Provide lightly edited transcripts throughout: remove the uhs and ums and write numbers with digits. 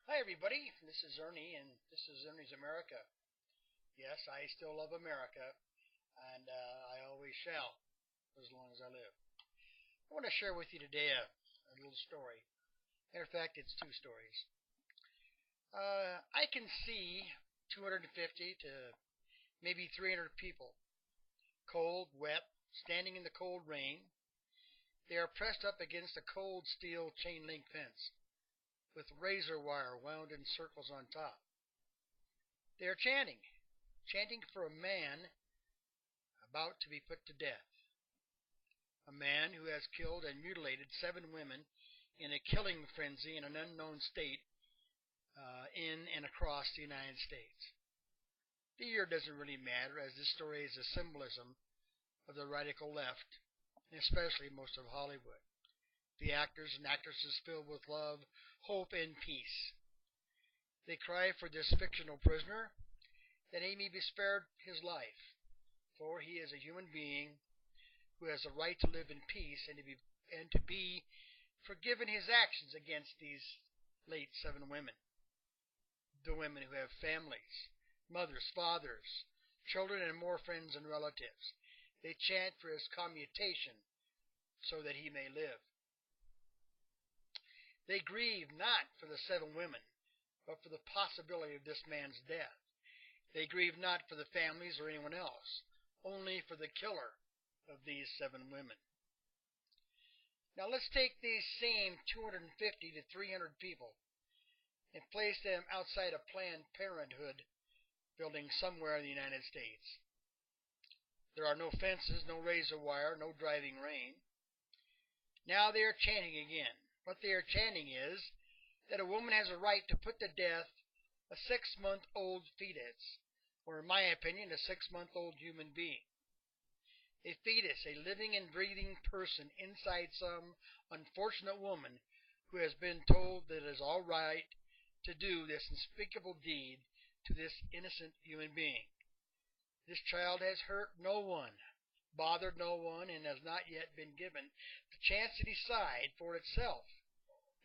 Hi, everybody. This is Ernie, and this is Ernie's America. Yes, I still love America, and I always shall, as long as I live. I want to share with you today a little story. Matter of fact, it's two stories. I can see 250 to maybe 300 people, cold, wet, standing in the cold rain. They are pressed up against a cold steel chain link fence with razor wire wound in circles on top. They are chanting for a man about to be put to death. A man who has killed and mutilated 7 women in a killing frenzy in an unknown state in and across the United States. The year doesn't really matter, as this story is a symbolism of the radical left, and especially most of Hollywood. The actors and actresses filled with love, hope, and peace. They cry for this fictional prisoner that he may be spared his life, for he is a human being who has a right to live in peace and to be forgiven his actions against these late 7 women. The women who have families, mothers, fathers, children, and more friends and relatives. They chant for his commutation so that he may live. They grieve not for the 7 women, but for the possibility of this man's death. They grieve not for the families or anyone else, only for the killer of these 7 women. Now let's take these same 250 to 300 people and place them outside a Planned Parenthood building somewhere in the United States. There are no fences, no razor wire, no driving rain. Now they are chanting again. What they are chanting is that a woman has a right to put to death a 6-month-old fetus, or in my opinion, a 6-month-old human being. A fetus, a living and breathing person inside some unfortunate woman who has been told that it is all right to do this unspeakable deed to this innocent human being. This child has hurt no one, bothered no one, and has not yet been given the chance to decide for itself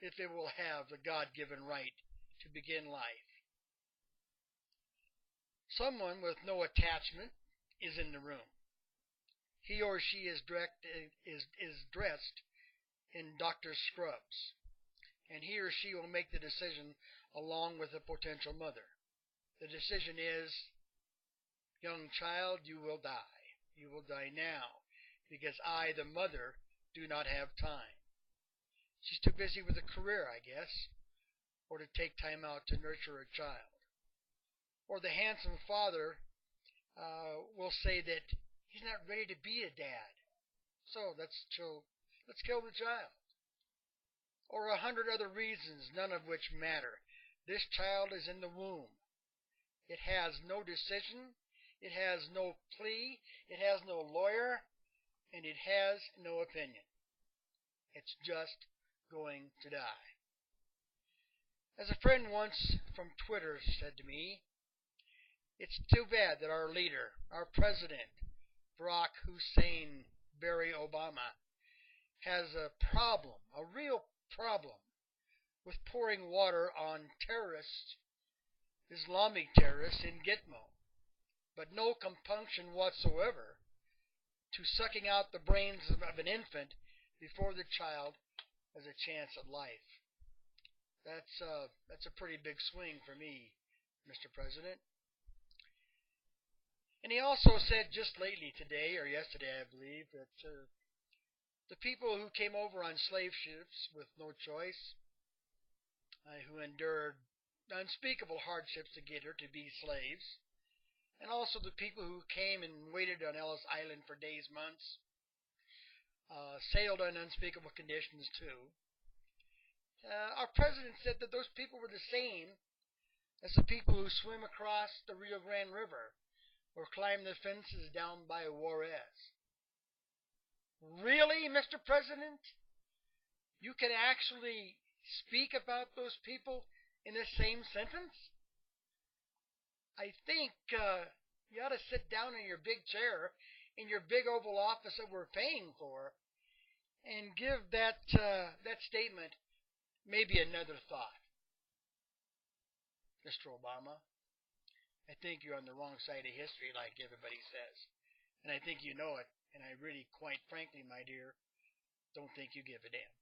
if it will have the God-given right to begin life. Someone with no attachment is in the room. He or she is dressed in doctor's scrubs, and he or she will make the decision along with the potential mother. The decision is, young child, you will die. You will die now, because I, the mother, do not have time. She's too busy with a career, I guess, or to take time out to nurture a child. Or the handsome father will say that he's not ready to be a dad, so let's kill the child. Or 100 other reasons, none of which matter. This child is in the womb. It has no decision. It has no plea. It has no lawyer. And it has no opinion. It's just going to die. As a friend once from Twitter said to me, it's too bad that our leader, our president, Barack Hussein Barry Obama, has a problem, a real problem, with pouring water on terrorists, Islamic terrorists in Gitmo, but no compunction whatsoever to sucking out the brains of an infant before the child has a chance at life. That's a pretty big swing for me, Mr. President. And he also said just lately today, or yesterday I believe, that the people who came over on slave ships with no choice, who endured unspeakable hardships to get here to be slaves, and also the people who came and waited on Ellis Island for days, months, sailed on unspeakable conditions too. Our president said that those people were the same as the people who swim across the Rio Grande River or climb the fences down by Juarez. Really, Mr. President? You can actually speak about those people in the same sentence? I think you ought to sit down in your big chair in your big Oval Office that we're paying for and give that statement maybe another thought. Mr. Obama. I think you're on the wrong side of history, like everybody says. And I think you know it. And I really, quite frankly, my dear, don't think you give a damn.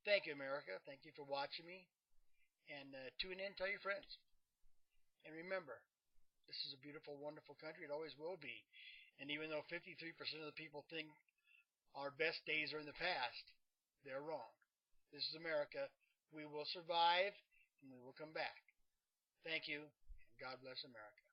Thank you, America. Thank you for watching me. And tune in, tell your friends. And remember, this is a beautiful, wonderful country. It always will be. And even though 53% of the people think our best days are in the past, they're wrong. This is America. We will survive, and we will come back. Thank you, and God bless America.